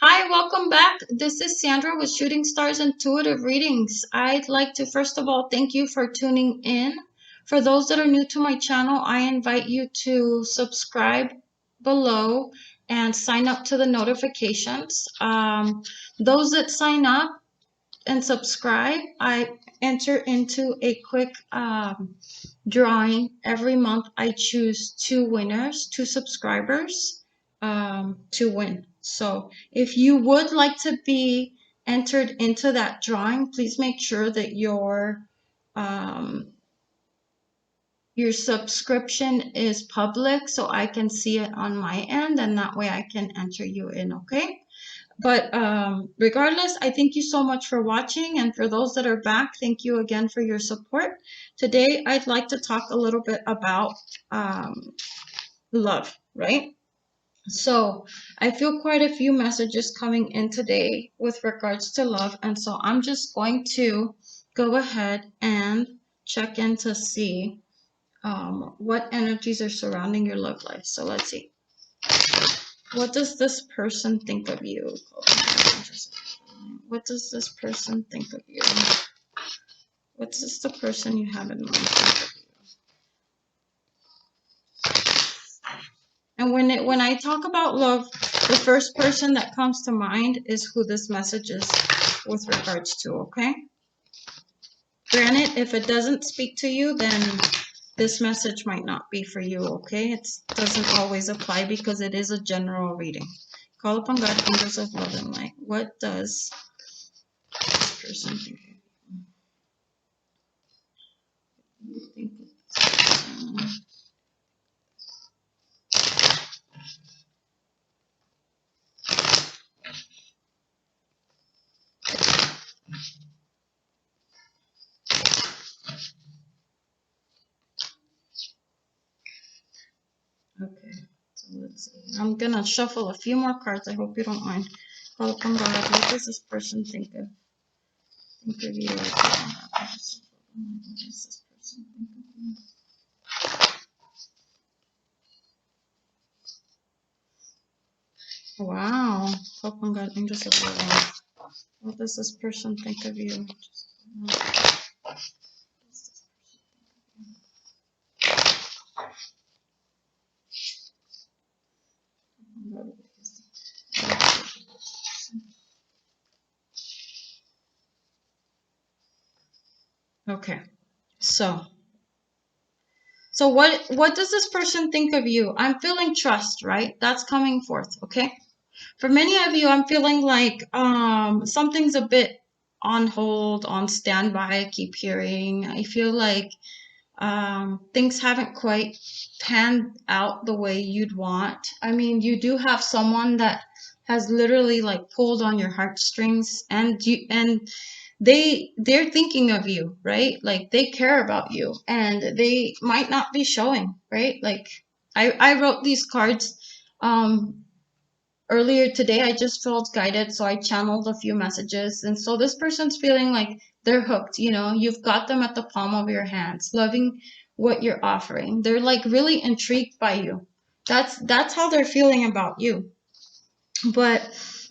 Hi, welcome back. This is Sandra with Shooting Stars Intuitive Readings. I'd like to first of all thank you for tuning in. For those that are new to my channel, I invite you to subscribe below and sign up to the notifications. Those that sign up and subscribe, I enter into a quick drawing. Every month I choose two winners, two subscribers to win. So if you would like to be entered into that drawing, please make sure that your subscription is public so I can see it on my end, and that way I can enter you in, okay? But regardless, I thank you so much for watching. And for those that are back, thank you again for your support. Today, I'd like to talk a little bit about love, right? So I feel quite a few messages coming in today with regards to love. And so I'm just going to go ahead and check in to see what energies are surrounding your love life. So let's see. What does this person think of you? What does this person think of you? What does the person you have in mind think of you? And when I talk about love, the first person that comes to mind is who this message is with regards to, okay? Granted, if it doesn't speak to you, then this message might not be for you, okay? It doesn't always apply because it is a general reading. Call upon God, angels of love and light. What does this person think of you? Okay, so let's see. I'm gonna shuffle a few more cards. I hope you don't mind. Call upon God. What does this person think of you? What does this person think of you? Wow. Call upon God, angels of love. What does this person think of you? Okay, so what does this person think of you? I'm feeling trust, right? That's coming forth, okay? For many of you, I'm feeling like something's a bit on hold, on standby. I keep hearing. I feel like things haven't quite panned out the way you'd want. I mean, you do have someone that has literally like pulled on your heartstrings, and they're thinking of you, right? Like they care about you, and they might not be showing, right? Like I wrote these cards earlier today. I just felt guided, so I channeled a few messages. And so this person's feeling like they're hooked, you know, you've got them at the palm of your hands, loving what you're offering. They're like really intrigued by you. That's how they're feeling about you. But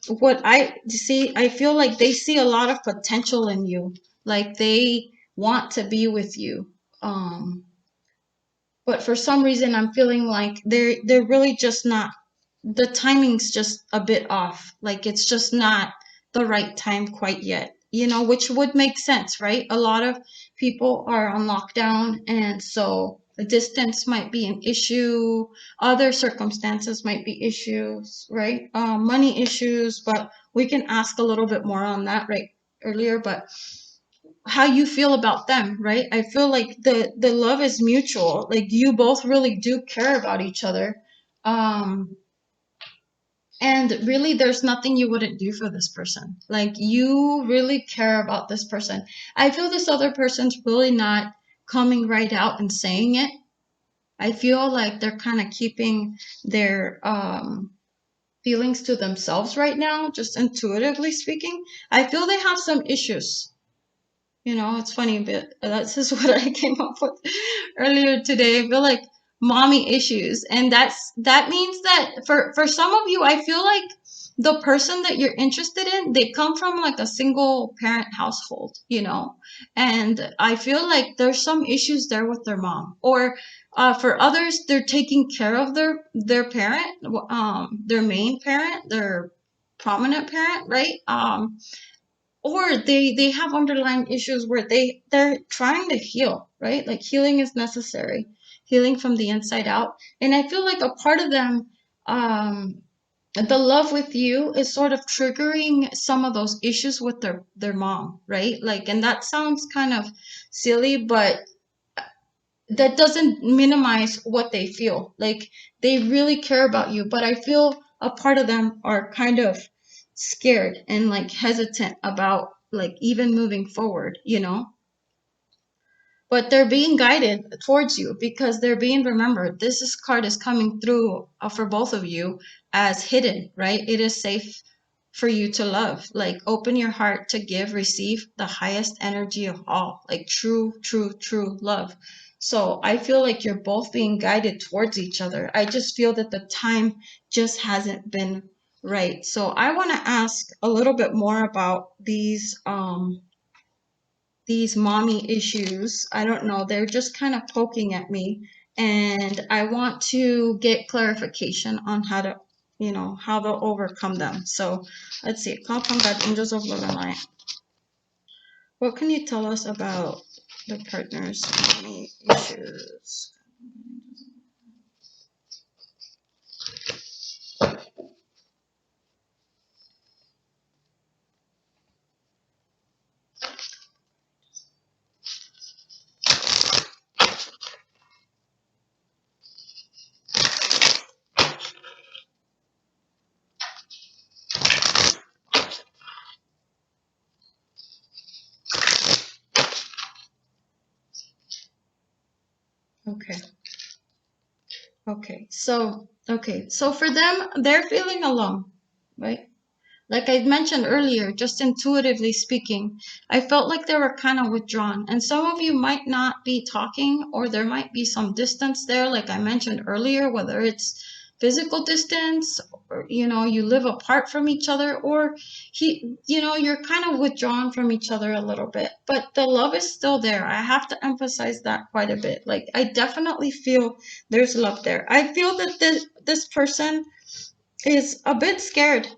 what I see, I feel like they see a lot of potential in you. Like they want to be with you. But for some reason I'm feeling like they're really just not, the timing's just a bit off. Like it's just not the right time quite yet, you know, which would make sense, right? A lot of people are on lockdown, and so the distance might be an issue. Other circumstances might be issues, right? Money issues, but we can ask a little bit more on that right earlier. But how you feel about them, right? I feel like the love is mutual. Like you both really do care about each other. Um, and really, there's nothing you wouldn't do for this person. Like, you really care about this person. I feel this other person's really not coming right out and saying it. I feel like they're kind of keeping their feelings to themselves right now, just intuitively speaking. I feel they have some issues. You know, it's funny, but that's just what I came up with earlier today. I feel like mommy issues, and that means that for some of you, I feel like the person that you're interested in, they come from like a single parent household, you know, and I feel like there's some issues there with their mom, or for others, they're taking care of their parent, their main parent, their prominent parent, right? Or they have underlying issues where they're trying to heal, right? Like healing is necessary, healing from the inside out. And I feel like a part of them, um the love with you is sort of triggering some of those issues with their mom, right? Like, and that sounds kind of silly, but that doesn't minimize what they feel. Like, they really care about you, but I feel a part of them are kind of scared and like hesitant about like even moving forward, you know? But they're being guided towards you because they're being remembered. Card is coming through for both of you as hidden, right? It is safe for you to love. Like, open your heart to give, receive the highest energy of all, like true, true, true love. So I feel like you're both being guided towards each other. I just feel that the time just hasn't been right. So I want to ask a little bit more about these mommy issues. I don't know. They're just kind of poking at me. And I want to get clarification on how to, how to overcome them. So let's see. Call from God, angels of love and light. What can you tell us about the partner's mommy issues? Okay. Okay. So for them, they're feeling alone, right? Like I mentioned earlier, just intuitively speaking, I felt like they were kind of withdrawn. And some of you might not be talking, or there might be some distance there, like I mentioned earlier, whether it's physical distance, or, you live apart from each other, or you're kind of withdrawn from each other a little bit. But the love is still there. I have to emphasize that quite a bit. Like, I definitely feel there's love there. I feel that this person is a bit scared,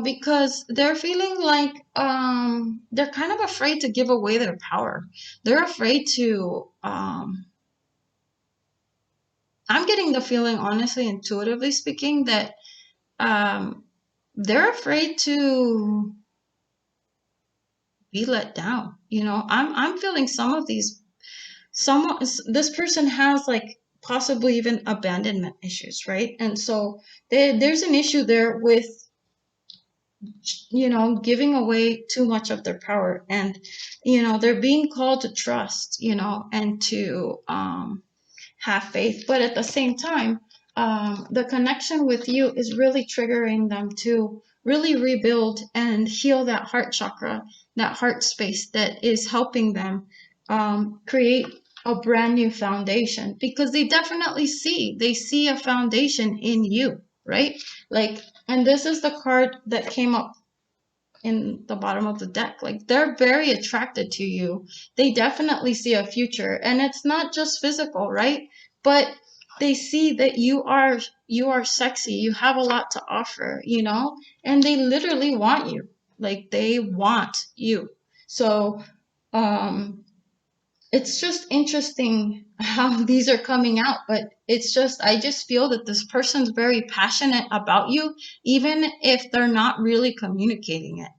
because they're feeling like they're kind of afraid to give away their power. They're afraid to I'm getting the feeling, honestly, intuitively speaking, that um they're afraid to be let down. I'm feeling this person has like possibly even abandonment issues, right? And so there's an issue there with giving away too much of their power. And, they're being called to trust, and to have faith. But at the same time, the connection with you is really triggering them to really rebuild and heal that heart chakra, that heart space that is helping them create a brand new foundation, because they see a foundation in you, right? Like, and this is the card that came up in the bottom of the deck. Like, they're very attracted to you. They definitely see a future, and it's not just physical, right? But they see that you are sexy, you have a lot to offer, and they literally want you. Like, they want you. So it's just interesting how these are coming out, but I just feel that this person's very passionate about you, even if they're not really communicating it,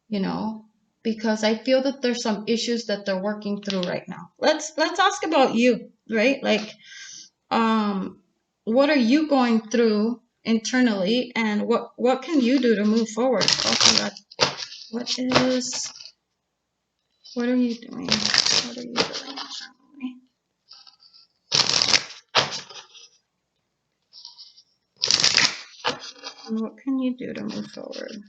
you know, because I feel that there's some issues that they're working through right now. Let's ask about you, right? Like, what are you going through internally, and what can you do to move forward? Oh my God, what are you doing? What are you doing internally? And what can you do to move forward?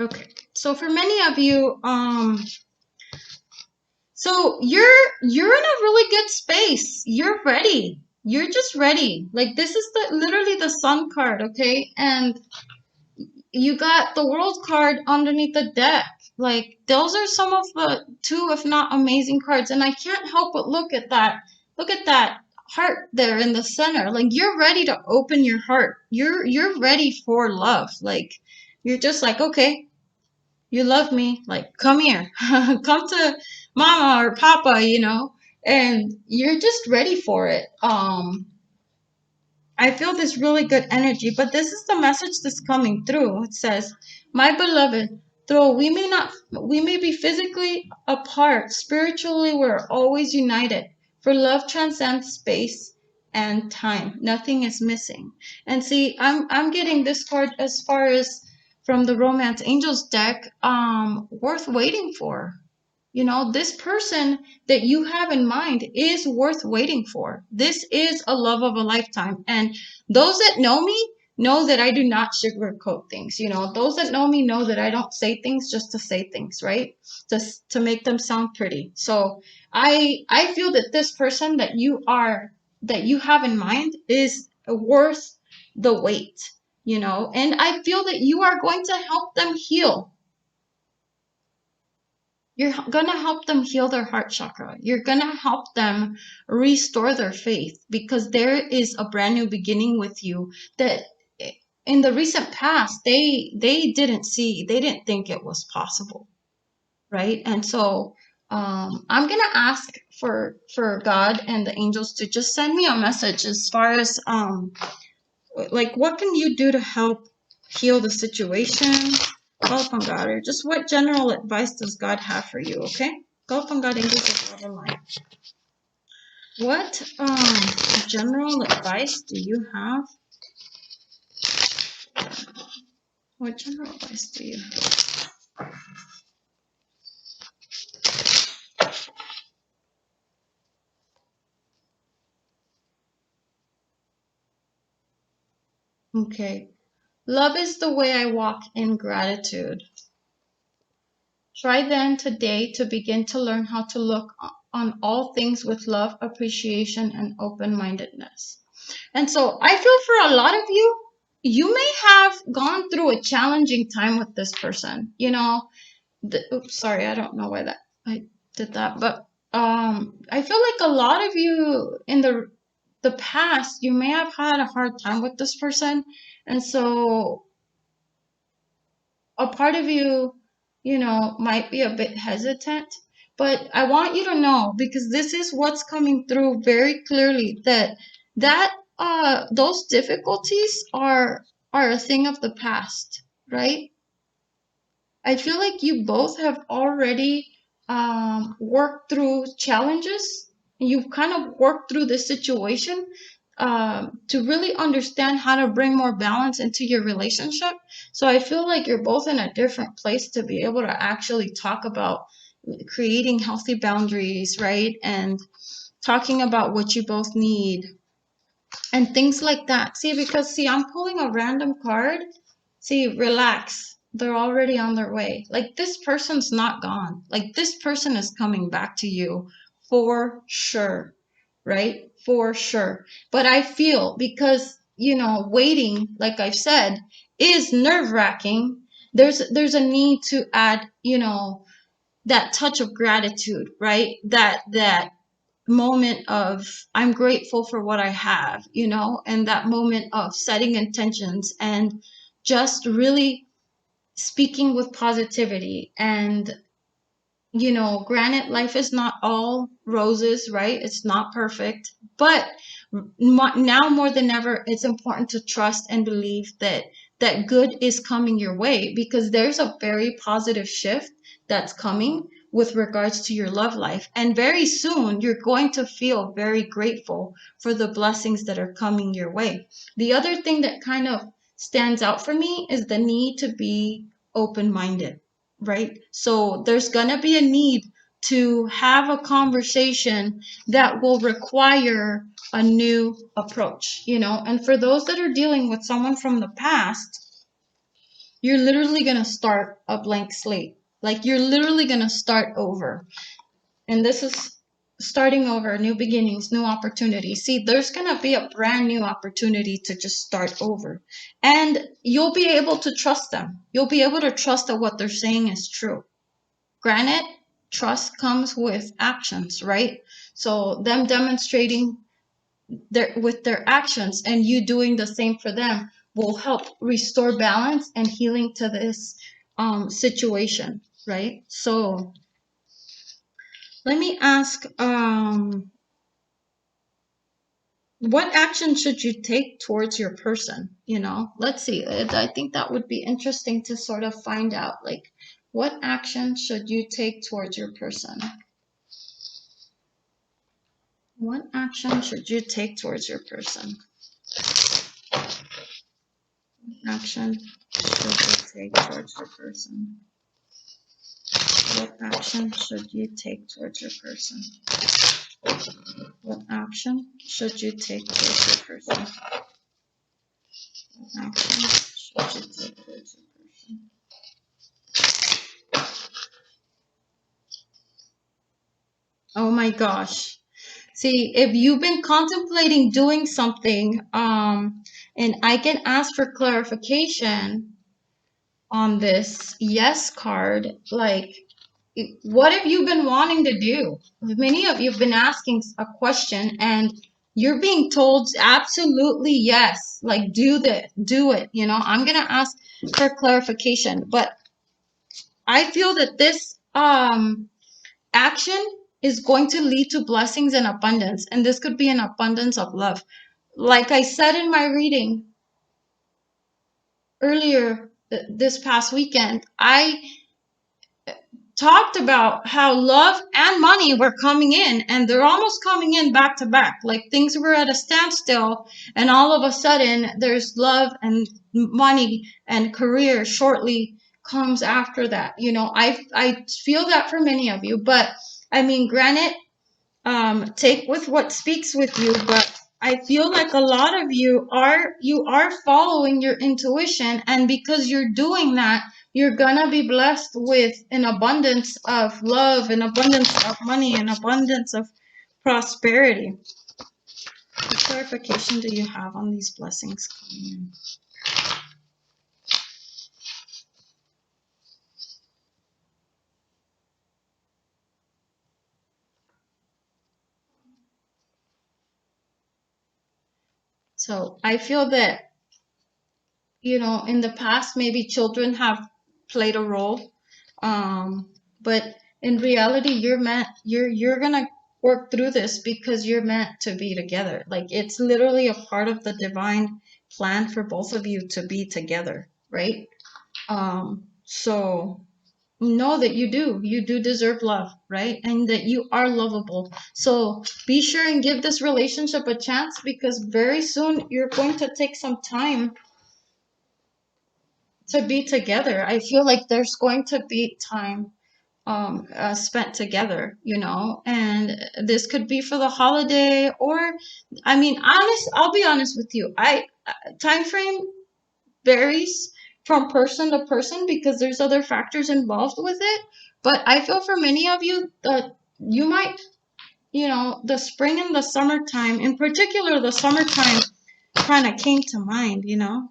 Okay. So for many of you, so you're in a really good space. You're ready. You're just ready. Like this is the literally the sun card, okay? And you got the world card underneath the deck. Like those are some of the two, if not amazing cards. And I can't help but look at that. Look at that heart there in the center. Like you're ready to open your heart. You're ready for love. Like you're just like, okay, you love me, like come here. Come to mama or papa, you know, and you're just ready for it. I feel this really good energy, but this is the message that's coming through. It says, "My beloved, though we may be physically apart, spiritually we're always united. For love transcends space and time. Nothing is missing." And see, I'm getting this card as far as from the Romance Angels deck, worth waiting for. You know, this person that you have in mind is worth waiting for. This is a love of a lifetime. And those that know me know that I do not sugarcoat things. You know, those that know me know that I don't say things just to say things, right? Just to make them sound pretty. So I feel that this person that you have in mind is worth the wait, you know, and I feel that you are going to help them heal. You're going to help them heal their heart chakra. You're going to help them restore their faith because there is a brand new beginning with you that in the recent past they didn't see, they didn't think it was possible, right? And so I'm going to ask for God and the angels to just send me a message as far as like what can you do to help heal the situation. Call upon God, or just what general advice does God have for you, okay? Call upon God, angels of love and light. What general advice do you have? What general advice do you have? Okay. Love is the way I walk in gratitude. Try then today to begin to learn how to look on all things with love, appreciation, and open-mindedness. And so I feel for a lot of you, you may have gone through a challenging time with this person. You know, oops, sorry, I don't know why that I did that, but I feel like a lot of you in the past, you may have had a hard time with this person, and so a part of you, you know, might be a bit hesitant. But I want you to know, because this is what's coming through very clearly, that those difficulties are a thing of the past, right? I feel like you both have already worked through challenges. You've kind of worked through the situation to really understand how to bring more balance into your relationship. So I feel like you're both in a different place to be able to actually talk about creating healthy boundaries, right? And talking about what you both need and things like that. See, because see, I'm pulling a random card. See, relax. They're already on their way. Like this person's not gone. Like this person is coming back to you for sure, right? For sure. But I feel because, you know, waiting, like I've said, is nerve-wracking. There's a need to add, you know, that touch of gratitude, right? That moment of I'm grateful for what I have, you know, and that moment of setting intentions and just really speaking with positivity. And you know, granted, life is not all roses, right? It's not perfect, but now more than ever, it's important to trust and believe that good is coming your way, because there's a very positive shift that's coming with regards to your love life. And very soon, you're going to feel very grateful for the blessings that are coming your way. The other thing that kind of stands out for me is the need to be open-minded, right? So there's going to be a need to have a conversation that will require a new approach, you know. And for those that are dealing with someone from the past, You're literally going to start a blank slate. Like you're literally going to start over. And this is starting over, new beginnings, new opportunities. See, there's going to be a brand new opportunity to just start over. And you'll be able to trust them. You'll be able to trust that what they're saying is true. Granted, trust comes with actions, right? So them demonstrating with their actions and you doing the same for them will help restore balance and healing to this situation, right? So let me ask, what action should you take towards your person? You know, let's see. I think that would be interesting to sort of find out, like, what action should you take towards your person? What action should you take towards your person? Action should you take towards your person? What action should you take towards your person? What action should you take towards your person? What action should you take towards your person? Oh my gosh. See, if you've been contemplating doing something, and I can ask for clarification on this yes card, like, what have you been wanting to do? Many of you have been asking a question and you're being told absolutely yes, like do it. You know, I'm gonna ask for clarification, but I feel that this action is going to lead to blessings and abundance, and this could be an abundance of love. Like I said in my reading earlier this past weekend, I talked about how love and money were coming in, and they're almost coming in back to back. Like things were at a standstill, and all of a sudden there's love and money and career shortly comes after that. You know, I feel that for many of you, but I mean, granted, take with what speaks with you, but I feel like a lot of you are following your intuition, and because you're doing that, you're gonna be blessed with an abundance of love, an abundance of money, an abundance of prosperity. What clarification do you have on these blessings coming in? So I feel that, you know, in the past, maybe children have played a role. But in reality, you're gonna work through this because you're meant to be together. Like it's literally a part of the divine plan for both of you to be together, right? So know that you do deserve love, right? And that you are lovable. So be sure and give this relationship a chance, because very soon you're going to take some time to be together. I feel like there's going to be time spent together, you know, and this could be for the holiday, or I mean, I'll be honest with you. Time frame varies from person to person because there's other factors involved with it. But I feel for many of you that you might, you know, the spring and the summertime, in particular, the summertime kind of came to mind, you know,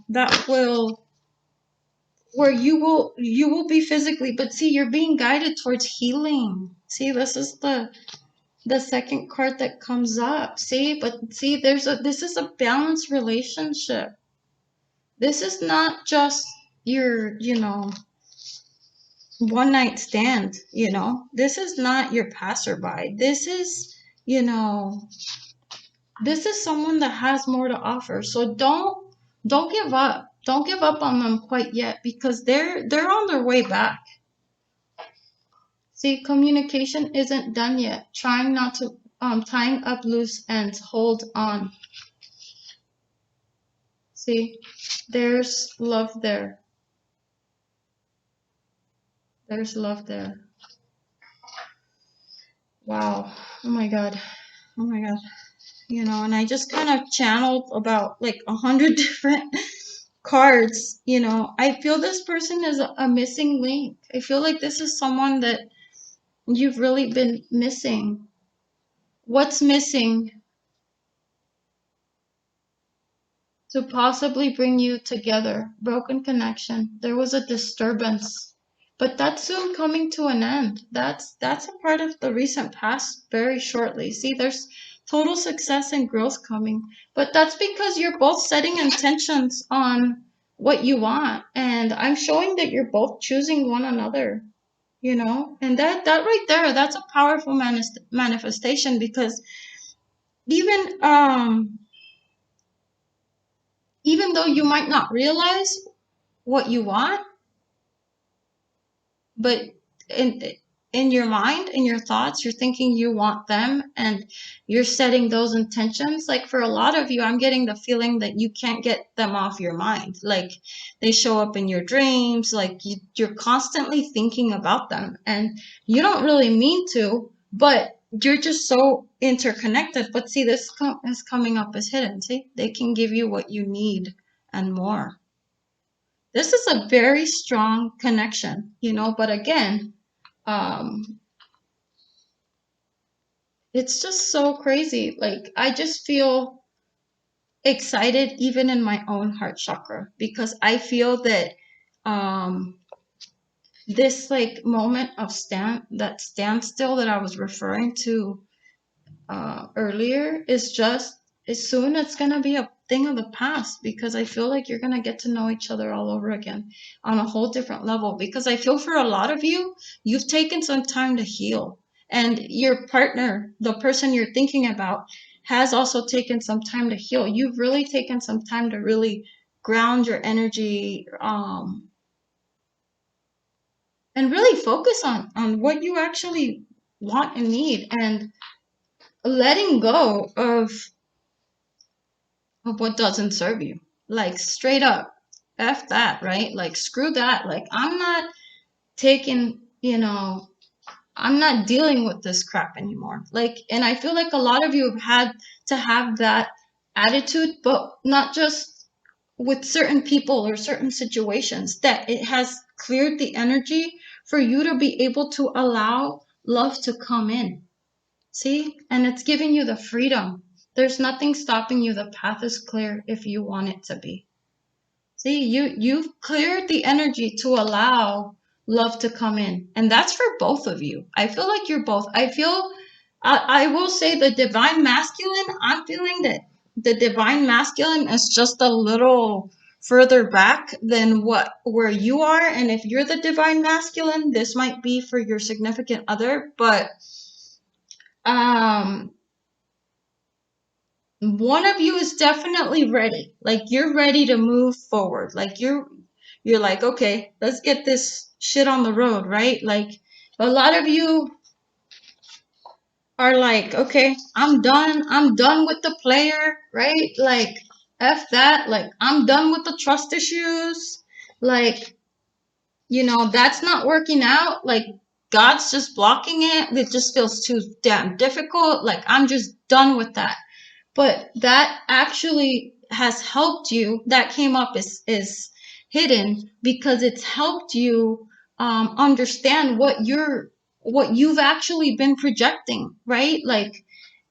that will where you will be physically, but see, you're being guided towards healing. See, this is the second card that comes up. See, but see, this is a balanced relationship. This is not just your, you know, one night stand, you know. This is not your passerby. This is, you know, this is someone that has more to offer. So don't give up. Don't give up on them quite yet, because they're on their way back. See, communication isn't done yet. Trying not to tying up loose ends. Hold on. See, there's love there. There's love there. Wow. Oh my God. Oh my God. You know, and I just kind of channeled about like 100 different cards, you know, I feel this person is a missing link. I feel like this is someone that you've really been missing. What's missing to possibly bring you together? Broken connection. There was a disturbance. But that's soon coming to an end. That's a part of the recent past very shortly. See, there's total success and growth coming. But that's because you're both setting intentions on what you want. And I'm showing that you're both choosing one another, you know? And that right there, that's a powerful manifestation, because even even though you might not realize what you want, but in in your mind, in your thoughts, you're thinking you want them, and you're setting those intentions. Like for a lot of you, I'm getting the feeling that you can't get them off your mind. Like they show up in your dreams, like you're constantly thinking about them, and you don't really mean to, but you're just so interconnected. But see, this is coming up as hidden. See, they can give you what you need and more. This is a very strong connection, you know, but again, um, it's just so crazy. Like, I just feel excited even in my own heart chakra, because I feel that um, this like moment of standstill that I was referring to earlier is just, as soon it's going to be a thing of the past, because I feel like you're going to get to know each other all over again on a whole different level. Because I feel for a lot of you, you've taken some time to heal, and your partner, the person you're thinking about, has also taken some time to heal. You've really taken some time to really ground your energy, and really focus on what you actually want and need, and letting go of what doesn't serve you. Like straight up, F that, right? Like screw that. Like I'm not taking, you know, I'm not dealing with this crap anymore. Like, and I feel like a lot of you have had to have that attitude, but not just with certain people or certain situations, that it has cleared the energy for you to be able to allow love to come in. See? And it's giving you the freedom. There's nothing stopping you. The path is clear if you want it to be. See, you've cleared the energy to allow love to come in. And that's for both of you. I feel like you're both. I will say the divine masculine, I'm feeling that the divine masculine is just a little further back than where you are. And if you're the divine masculine, this might be for your significant other, but um one of you is definitely ready. Like you're ready to move forward. Like you're like, okay, let's get this shit on the road, right? Like a lot of you are like, okay, I'm done. I'm done with the player, right? Like F that. Like I'm done with the trust issues. Like, you know, that's not working out. Like God's just blocking it. It just feels too damn difficult. Like I'm just done with that. But that actually has helped you. That came up is hidden, because it's helped you understand what you've actually been projecting, right? Like,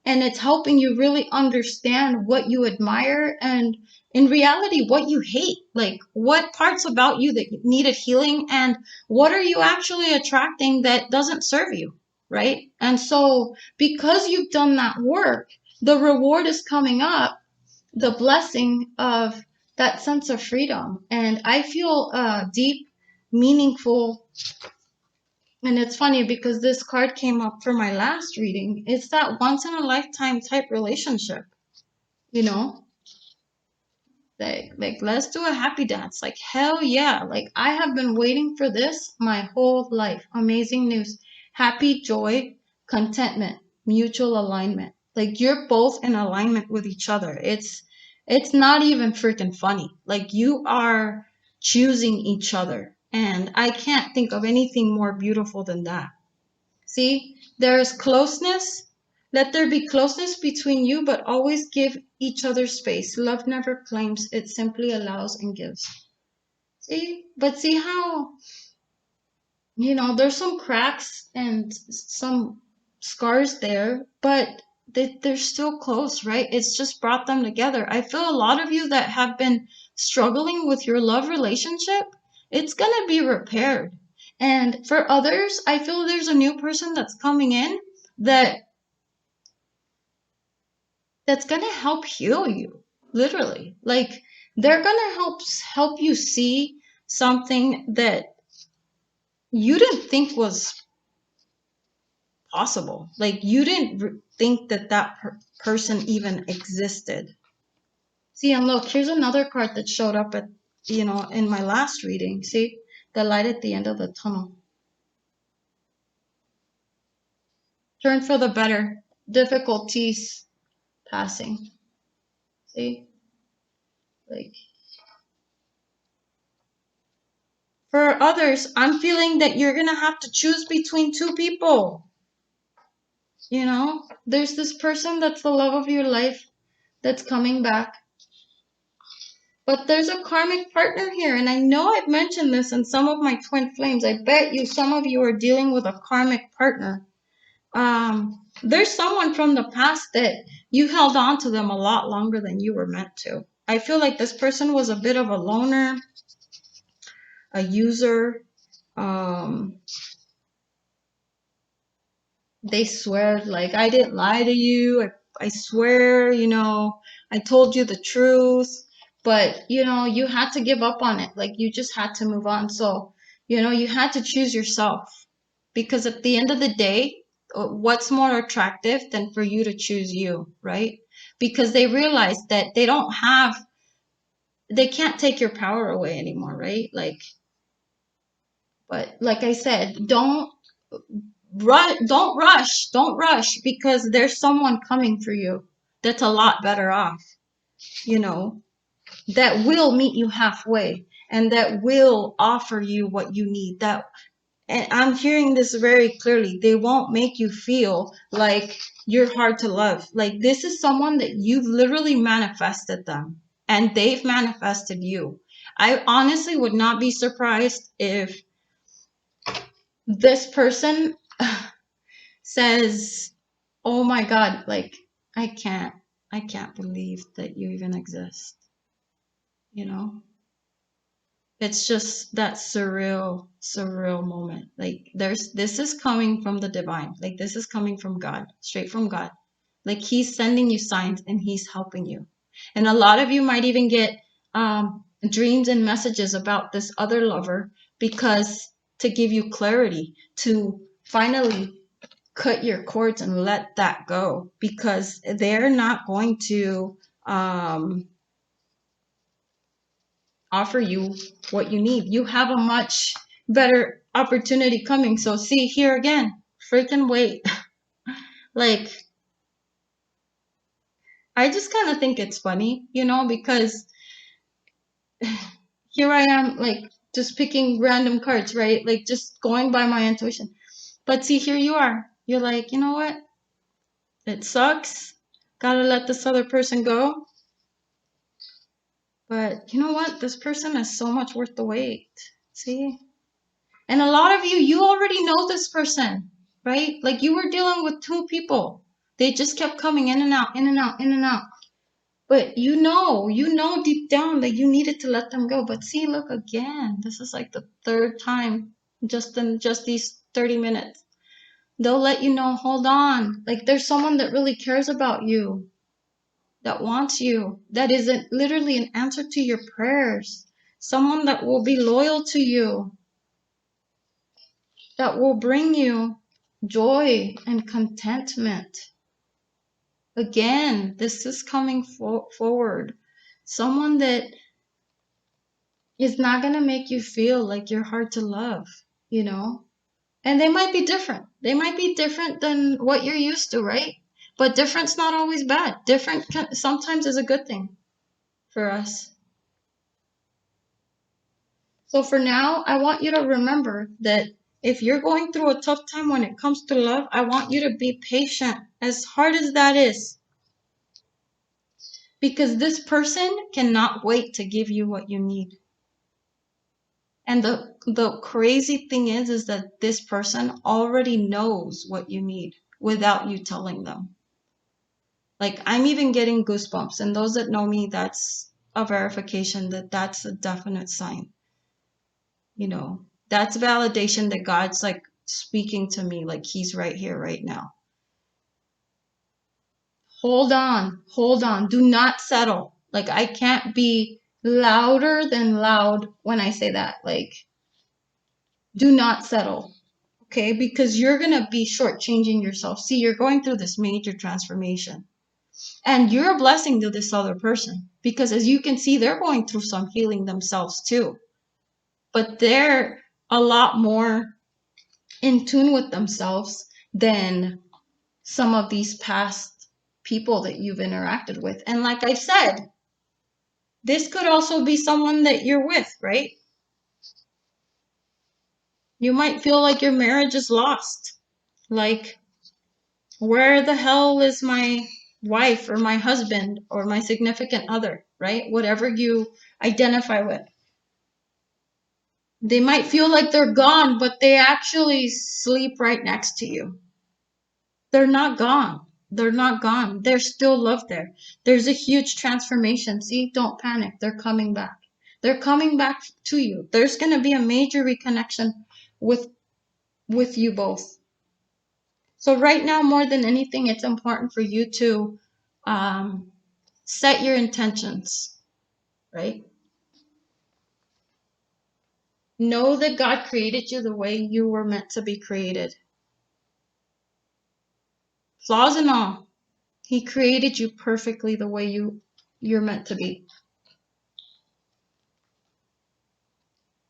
and it's helping you really understand what you admire, and in reality what you hate, like what parts about you that needed healing, and what are you actually attracting that doesn't serve you, right? And so because you've done that work, the reward is coming up, the blessing of that sense of freedom. And I feel deep, meaningful. And it's funny because this card came up for my last reading. It's that once in a lifetime type relationship, you know? Like let's do a happy dance. Like hell yeah. Like I have been waiting for this my whole life. Amazing news. Happy joy, contentment, mutual alignment. Like you're both in alignment with each other. It's not even freaking funny. Like you are choosing each other. And I can't think of anything more beautiful than that. See, there's closeness, Let there be closeness between you, but always give each other space. Love never claims, it simply allows and gives. See? But see how, there's some cracks and some scars there, but they're still close, right? It's just brought them together. I feel a lot of you that have been struggling with your love relationship, it's going to be repaired. And for others, I feel there's a new person that's coming in that's going to help heal you, literally. Like, they're going to help you see something that you didn't think was possible. Like, you didn't think that person even existed. See, and look, here's another card that showed up at, in my last reading. See, the light at the end of the tunnel. Turn for the better. Difficulties passing. See? Like, for others, I'm feeling that you're going to have to choose between two people. There's this person that's the love of your life that's coming back. But there's a karmic partner here, and I know I've mentioned this in some of my twin flames. I bet you some of you are dealing with a karmic partner. There's someone from the past that you held on to them a lot longer than you were meant to. I feel like this person was a bit of a loner, a user. They swear, like, I didn't lie to you. I swear, I told you the truth. But, you had to give up on it. Like, you just had to move on. So, you had to choose yourself. Because at the end of the day, what's more attractive than for you to choose you, right? Because they realize that they can't take your power away anymore, right? But like I said, don't rush, because there's someone coming for you that's a lot better off, that will meet you halfway and that will offer you what you need. And I'm hearing this very clearly. They won't make you feel like you're hard to love. Like, this is someone that you've literally manifested them and they've manifested you. I honestly would not be surprised if this person says, oh my God, like, I can't believe that you even exist. It's just that surreal moment. Like, this is coming from the divine. Like, this is coming from God, straight from God. Like, he's sending you signs and he's helping you. And a lot of you might even get dreams and messages about this other lover, because to give you clarity, to finally cut your cords and let that go, because they're not going to offer you what you need. You have a much better opportunity coming. So see, here again, freaking wait. Like, I just kind of think it's funny, because here I am, like, just picking random cards, right? Like, just going by my intuition. But see, here you are. You're like, you know what? It sucks. Gotta let this other person go. But you know what? This person is so much worth the wait. See? And a lot of you already know this person, right? Like, you were dealing with two people. They just kept coming in and out, in and out, in and out. But deep down that you needed to let them go. But see, look again. This is like the third time just in just these 30 minutes. They'll let you know, hold on. Like, there's someone that really cares about you, that wants you, that is literally an answer to your prayers. Someone that will be loyal to you, that will bring you joy and contentment. Again, this is coming forward. Someone that is not going to make you feel like you're hard to love, And they might be different. They might be different than what you're used to, right? But different's not always bad. Different sometimes is a good thing for us. So for now, I want you to remember that If you're going through a tough time when it comes to love, I want you to be patient, as hard as that is. Because this person cannot wait to give you what you need. And the crazy thing is that this person already knows what you need without you telling them. Like, I'm even getting goosebumps. And those that know me, that's a verification that that's a definite sign. You know, that's validation that God's like speaking to me, like he's right here, right now. Hold on. Do not settle. Like, I can't be louder than loud when I say that. Like, do not settle. Okay? Because you're going to be shortchanging yourself. See, you're going through this major transformation. And you're a blessing to this other person. Because as you can see, they're going through some healing themselves too. But they're a lot more in tune with themselves than some of these past people that you've interacted with. And like I said, this could also be someone that you're with, right? You might feel like your marriage is lost. Like, where the hell is my wife or my husband or my significant other, right? Whatever you identify with. They might feel like they're gone, but they actually sleep right next to you. They're not gone. They're not gone. There's still love there. There's a huge transformation. See, don't panic. They're coming back. They're coming back to you. There's going to be a major reconnection with you both. So right now, more than anything, it's important for you to set your intentions, right? Know that God created you the way you were meant to be created. Flaws and all. He created you perfectly the way you're meant to be.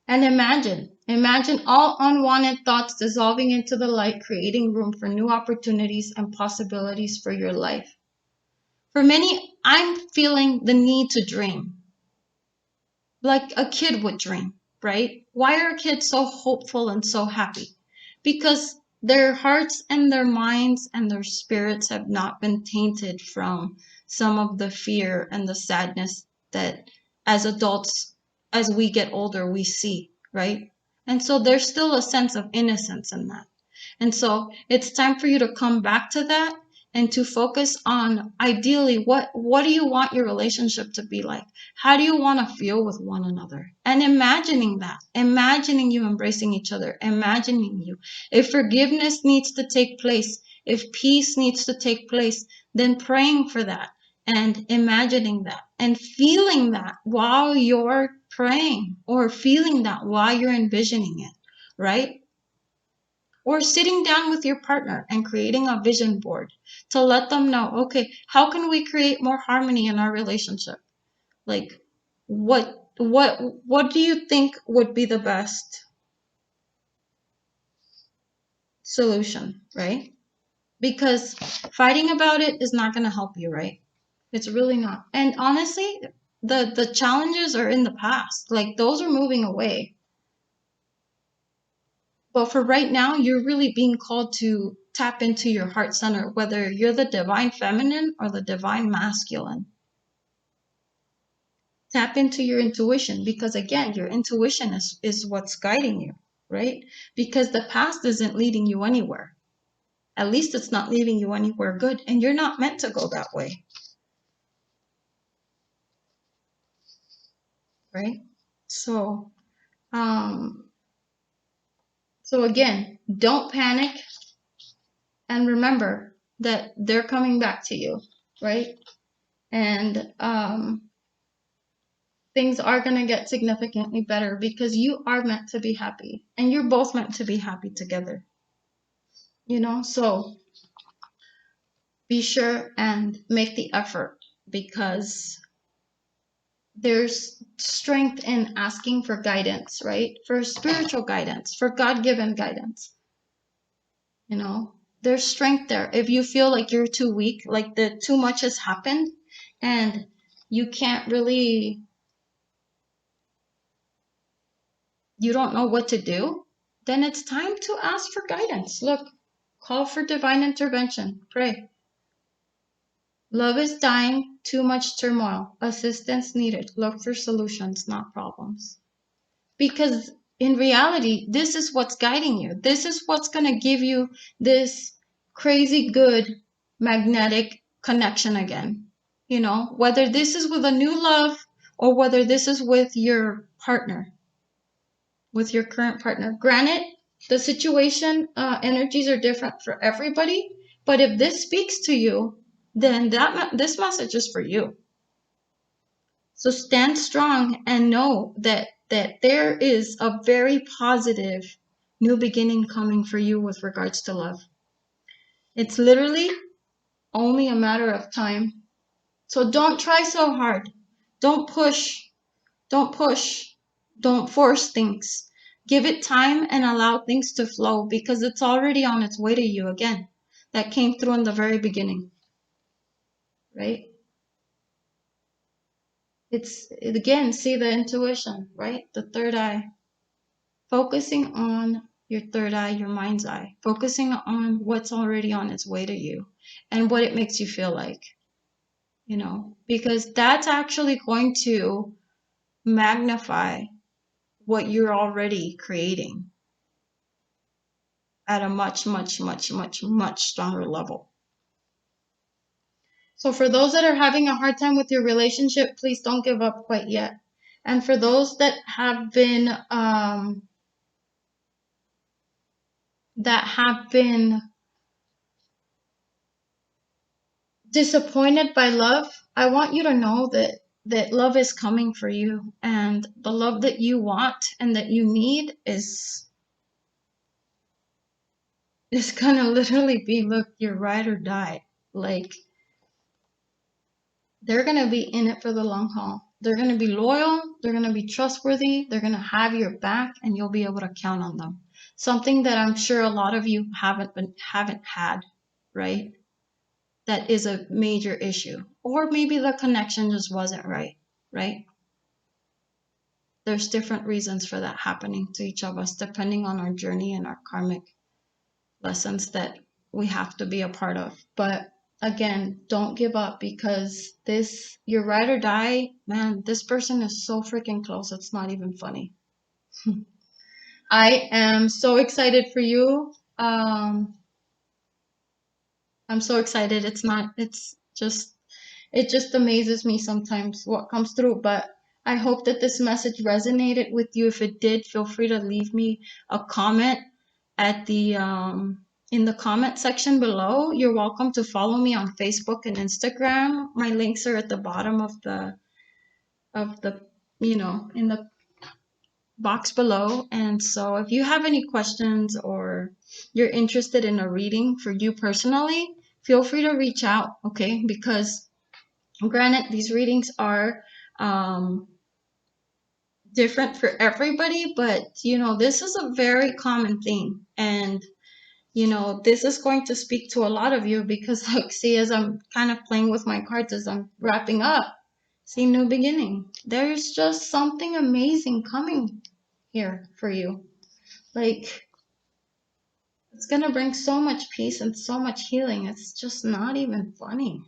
And imagine all unwanted thoughts dissolving into the light, creating room for new opportunities and possibilities for your life. For many, I'm feeling the need to dream. Like a kid would dream, right? Why are kids so hopeful and so happy? Because their hearts and their minds and their spirits have not been tainted from some of the fear and the sadness that as adults, as we get older, we see, right? And so there's still a sense of innocence in that. And so it's time for you to come back to that and to focus on ideally what do you want your relationship to be like? How do you want to feel with one another? And imagining you embracing each other, imagining you. If forgiveness needs to take place, if peace needs to take place, then praying for that and imagining that and feeling that while you're praying or feeling that while you're envisioning it, right? Or sitting down with your partner and creating a vision board to let them know, okay, how can we create more harmony in our relationship? Like, what do you think would be the best solution, right? Because fighting about it is not going to help you, right? It's really not. And honestly, the challenges are in the past. Like, those are moving away. But for right now, you're really being called to tap into your heart center, whether you're the divine feminine or the divine masculine. Tap into your intuition because, again, your intuition is what's guiding you, right? Because the past isn't leading you anywhere. At least it's not leading you anywhere good, and you're not meant to go that way, right? So, so again, don't panic, and remember that they're coming back to you, right? And things are going to get significantly better because you are meant to be happy, and you're both meant to be happy together, so be sure and make the effort because there's strength in asking for guidance, right? For spiritual guidance, for God-given guidance. There's strength there. If you feel like you're too weak, like too much has happened and you can't really, you don't know what to do, then it's time to ask for guidance. Look, call for divine intervention. Pray. Love is dying, too much turmoil, assistance needed. Look for solutions, not problems. Because in reality, this is what's guiding you. This is what's going to give you this crazy good magnetic connection again. You know, whether this is with a new love or whether this is with your partner, with your current partner. Granted, the situation energies are different for everybody, but if this speaks to you, then this message is for you. So stand strong and know that there is a very positive new beginning coming for you with regards to love. It's literally only a matter of time. So don't try so hard. Don't push. Don't push. Don't force things. Give it time and allow things to flow because it's already on its way to you again. That came through in the very beginning, right? It's again, see the intuition, right? The third eye. Focusing on your third eye, your mind's eye. Focusing on what's already on its way to you and what it makes you feel like, you know, because that's actually going to magnify what you're already creating at a much, much, much, much, much stronger level. So for those that are having a hard time with your relationship, please don't give up quite yet. And for those that have been disappointed by love, I want you to know that love is coming for you, and the love that you want and that you need is gonna literally be, look, your ride or die. Like, they're gonna be in it for the long haul. They're gonna be loyal, they're gonna be trustworthy, they're gonna have your back, and you'll be able to count on them. Something that I'm sure a lot of you haven't had, right? That is a major issue. Or maybe the connection just wasn't right, right? There's different reasons for that happening to each of us, depending on our journey and our karmic lessons that we have to be a part of. But again, don't give up because your ride or die, man, this person is so freaking close. It's not even funny. I am so excited for you. I'm so excited. It just amazes me sometimes what comes through, but I hope that this message resonated with you. If it did, feel free to leave me a comment at the in the comment section below. You're welcome to follow me on Facebook and Instagram. My links are at the bottom of the in the box below. And so if you have any questions or you're interested in a reading for you personally, feel free to reach out, okay? Because granted, these readings are different for everybody, but this is a very common thing. And this is going to speak to a lot of you because, like, see, as I'm kind of playing with my cards as I'm wrapping up, see, new beginning. There's just something amazing coming here for you. Like, it's going to bring so much peace and so much healing. It's just not even funny.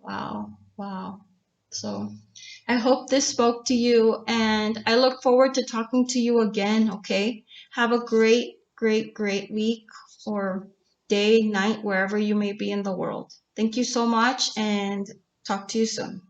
Wow. Wow. So I hope this spoke to you, and I look forward to talking to you again, okay? Have a great, great, great week or day, night, wherever you may be in the world. Thank you so much, and talk to you soon.